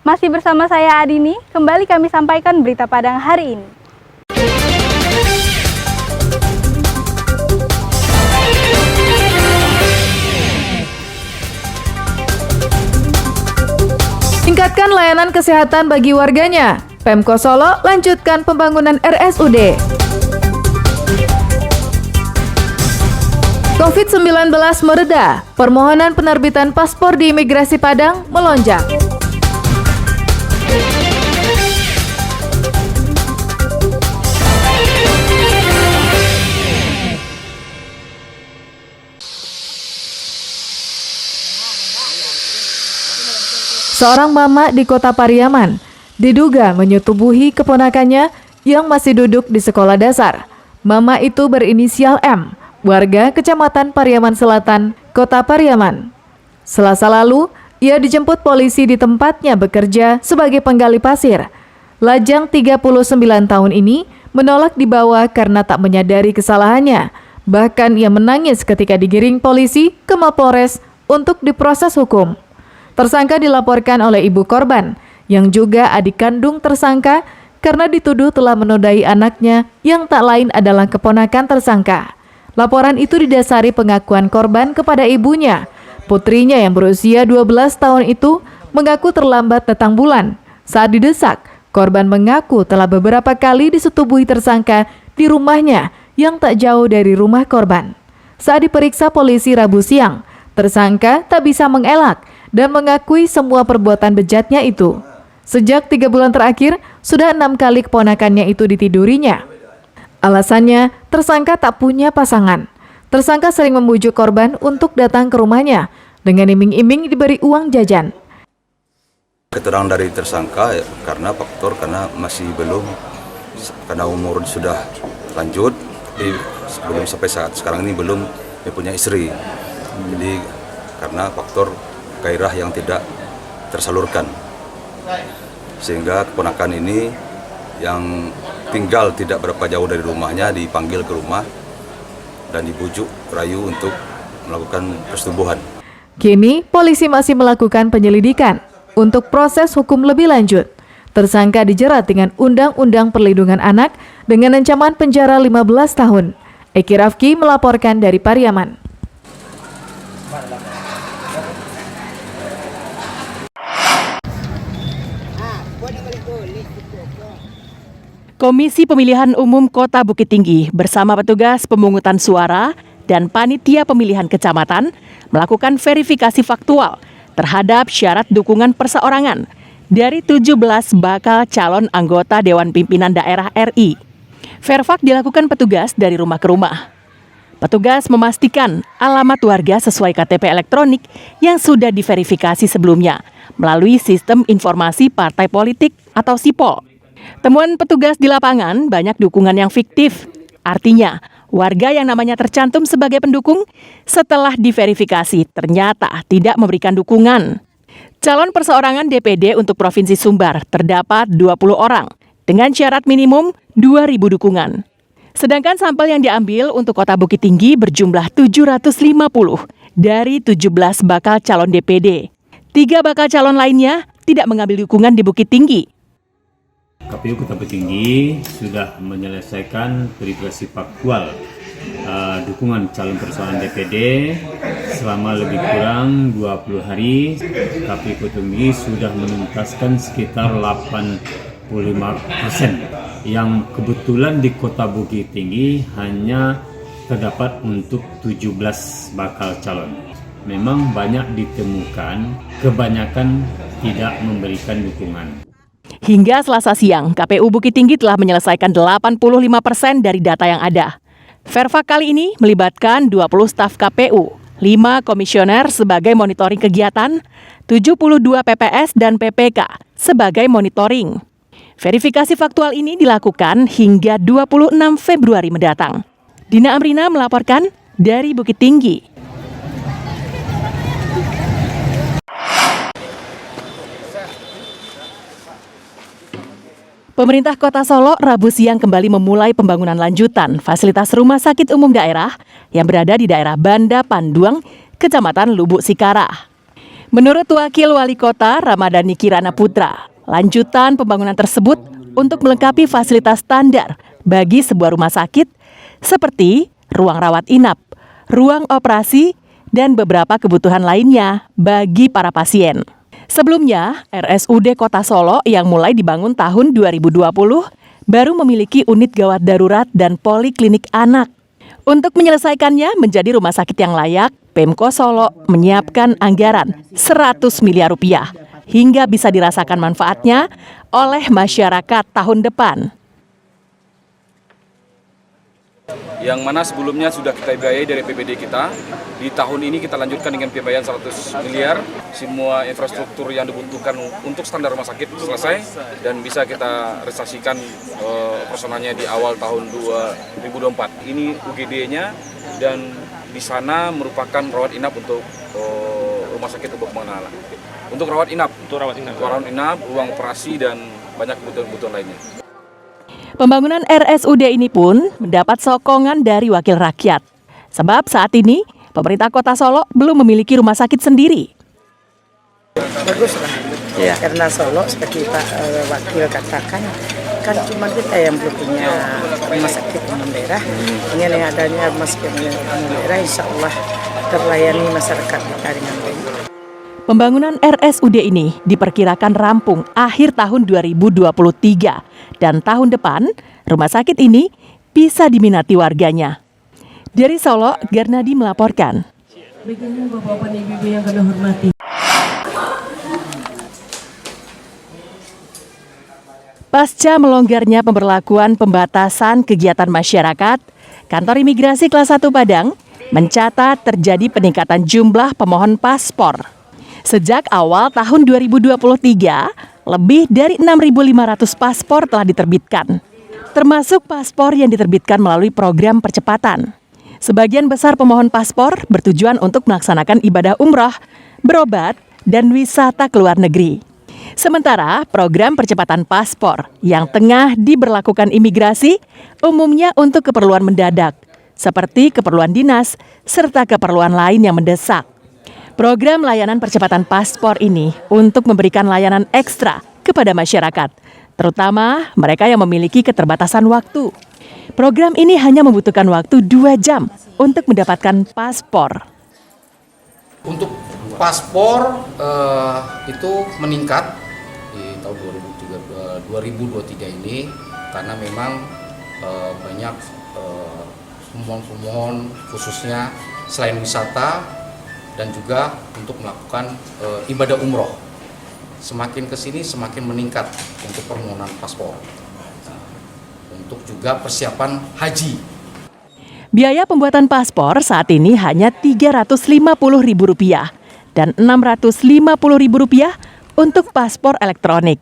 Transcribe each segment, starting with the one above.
Masih bersama saya Adini, kembali kami sampaikan berita Padang hari ini. Tingkatkan layanan kesehatan bagi warganya. Pemkot Solo lanjutkan pembangunan RSUD. COVID-19 mereda, permohonan penerbitan paspor di imigrasi Padang melonjak. Seorang mama di Kota Pariaman diduga menyetubuhi keponakannya yang masih duduk di sekolah dasar. Mama itu berinisial M, warga Kecamatan Pariaman Selatan, Kota Pariaman. Selasa lalu, ia dijemput polisi di tempatnya bekerja sebagai penggali pasir. Lajang 39 tahun ini menolak dibawa karena tak menyadari kesalahannya. Bahkan ia menangis ketika digiring polisi ke Mapolres untuk diproses hukum. Tersangka dilaporkan oleh ibu korban, yang juga adik kandung tersangka karena dituduh telah menodai anaknya yang tak lain adalah keponakan tersangka. Laporan itu didasari pengakuan korban kepada ibunya. Putrinya yang berusia 12 tahun itu mengaku terlambat datang bulan. Saat didesak, korban mengaku telah beberapa kali disetubuhi tersangka di rumahnya yang tak jauh dari rumah korban. Saat diperiksa polisi Rabu siang, tersangka tak bisa mengelak dan mengakui semua perbuatan bejatnya itu. Sejak 3 bulan terakhir, sudah 6 kali keponakannya itu ditidurinya. Alasannya, tersangka tak punya pasangan. Tersangka sering membujuk korban untuk datang ke rumahnya dengan iming-iming diberi uang jajan. Keterangan dari tersangka karena masih belum, karena umur sudah lanjut, belum sampai saat sekarang ini belum punya istri. Jadi karena faktor gairah yang tidak tersalurkan, sehingga keponakan ini yang tinggal tidak berapa jauh dari rumahnya dipanggil ke rumah dan dibujuk rayu untuk melakukan persetubuhan. Kini polisi masih melakukan penyelidikan untuk proses hukum lebih lanjut. Tersangka dijerat dengan Undang-Undang Perlindungan Anak dengan ancaman penjara 15 tahun. Eki Rafki melaporkan dari Pariaman. Komisi Pemilihan Umum Kota Bukit Tinggi bersama petugas pemungutan suara dan panitia pemilihan kecamatan melakukan verifikasi faktual terhadap syarat dukungan perseorangan dari 17 bakal calon anggota Dewan Pimpinan Daerah RI. Verfak dilakukan petugas dari rumah ke rumah. Petugas memastikan alamat warga sesuai KTP elektronik yang sudah diverifikasi sebelumnya melalui Sistem Informasi Partai Politik atau SIPOL. Temuan petugas di lapangan banyak dukungan yang fiktif. Artinya, warga yang namanya tercantum sebagai pendukung setelah diverifikasi ternyata tidak memberikan dukungan. Calon perseorangan DPD untuk Provinsi Sumbar terdapat 20 orang dengan syarat minimum 2.000 dukungan. Sedangkan sampel yang diambil untuk Kota Bukit Tinggi berjumlah 750 dari 17 bakal calon DPD. 3 bakal calon lainnya tidak mengambil dukungan di Bukit Tinggi. KPU Kota Bukit Tinggi sudah menyelesaikan verifikasi faktual dukungan calon perseorangan DPD selama lebih kurang 20 hari. KPU Kota Bukit Tinggi sudah menuntaskan sekitar 85%, yang kebetulan di Kota Bukit Tinggi hanya terdapat untuk 17 bakal calon. Memang banyak ditemukan, kebanyakan tidak memberikan dukungan. Hingga Selasa siang, KPU Bukit Tinggi telah menyelesaikan 85% dari data yang ada. Verfak kali ini melibatkan 20 staf KPU, 5 komisioner sebagai monitoring kegiatan, 72 PPS dan PPK sebagai monitoring. Verifikasi faktual ini dilakukan hingga 26 Februari mendatang. Dina Amrina melaporkan dari Bukit Tinggi. Pemerintah Kota Solo Rabu siang kembali memulai pembangunan lanjutan fasilitas rumah sakit umum daerah yang berada di daerah Banda Panduang, Kecamatan Lubuk Sikarah. Menurut Wakil Wali Kota Ramadhani Kirana Putra, lanjutan pembangunan tersebut untuk melengkapi fasilitas standar bagi sebuah rumah sakit seperti ruang rawat inap, ruang operasi, dan beberapa kebutuhan lainnya bagi para pasien. Sebelumnya, RSUD Kota Solo yang mulai dibangun tahun 2020 baru memiliki unit gawat darurat dan poliklinik anak. Untuk menyelesaikannya menjadi rumah sakit yang layak, Pemko Solo menyiapkan anggaran 100 miliar rupiah hingga bisa dirasakan manfaatnya oleh masyarakat tahun depan. Yang mana sebelumnya sudah kita biayai dari APBD kita. Di tahun ini kita lanjutkan dengan pembiayaan 100 miliar. Semua infrastruktur yang dibutuhkan untuk standar rumah sakit selesai dan bisa kita realisasikan operasionalnya di awal tahun 2024. Ini UGD-nya dan di sana merupakan rawat inap untuk rumah sakit Ubud Manala. Untuk rawat inap, ruang operasi dan banyak kebutuhan-kebutuhan lainnya. Pembangunan RSUD ini pun mendapat sokongan dari wakil rakyat. Sebab saat ini, pemerintah Kota Solo belum memiliki rumah sakit sendiri. Baguslah, karena Solo seperti Pak Wakil katakan, kan cuma kita yang belum punya rumah sakit umum daerah. Dengan adanya rumah sakit umum daerah, insya Allah terlayani masyarakat kita dengan baik. Pembangunan RSUD ini diperkirakan rampung akhir tahun 2023 dan tahun depan rumah sakit ini bisa diminati warganya. Dari Solo, Garnadi melaporkan. Begini Bapak-Bapak dan Ibu yang kami hormati. Pasca melonggarnya pemberlakuan pembatasan kegiatan masyarakat, Kantor Imigrasi Kelas 1 Padang mencatat terjadi peningkatan jumlah pemohon paspor. Sejak awal tahun 2023, lebih dari 6.500 paspor telah diterbitkan, termasuk paspor yang diterbitkan melalui program percepatan. Sebagian besar pemohon paspor bertujuan untuk melaksanakan ibadah umrah, berobat, dan wisata ke luar negeri. Sementara program percepatan paspor yang tengah diberlakukan imigrasi umumnya untuk keperluan mendadak, seperti keperluan dinas serta keperluan lain yang mendesak. Program layanan percepatan paspor ini untuk memberikan layanan ekstra kepada masyarakat, terutama mereka yang memiliki keterbatasan waktu. Program ini hanya membutuhkan waktu 2 jam untuk mendapatkan paspor. Untuk paspor itu meningkat di tahun 2023 ini karena memang banyak pemohon-pemohon khususnya selain wisata dan juga untuk melakukan ibadah umroh. Semakin kesini semakin meningkat untuk permohonan paspor. Untuk juga persiapan haji. Biaya pembuatan paspor saat ini hanya Rp350.000 dan Rp650.000 untuk paspor elektronik.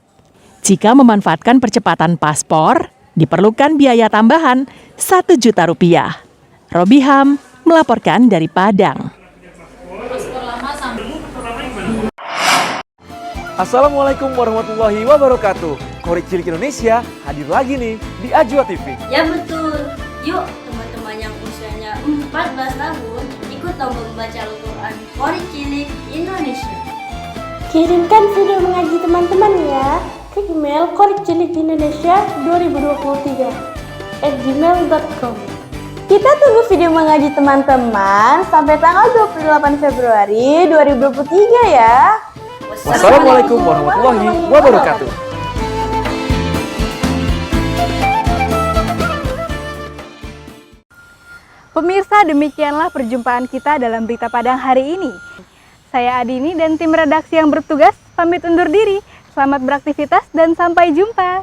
Jika memanfaatkan percepatan paspor, diperlukan biaya tambahan Rp1 juta. Robiham melaporkan dari Padang. Assalamualaikum warahmatullahi wabarakatuh. Korik Cilik Indonesia hadir lagi nih di Ajwa TV. Ya betul. Yuk teman-teman yang usianya 14 tahun ikut lomba membaca Al-Quran Korik Cilik Indonesia. Kirimkan video mengaji teman-teman ya ke email korikcilik2023@gmail.com. Kita tunggu video mengaji teman-teman sampai tanggal 28 Februari 2023 ya. Wassalamualaikum warahmatullahi wabarakatuh. Pemirsa, demikianlah perjumpaan kita dalam Berita Padang hari ini. Saya Adini dan tim redaksi yang bertugas pamit undur diri. Selamat beraktivitas dan sampai jumpa.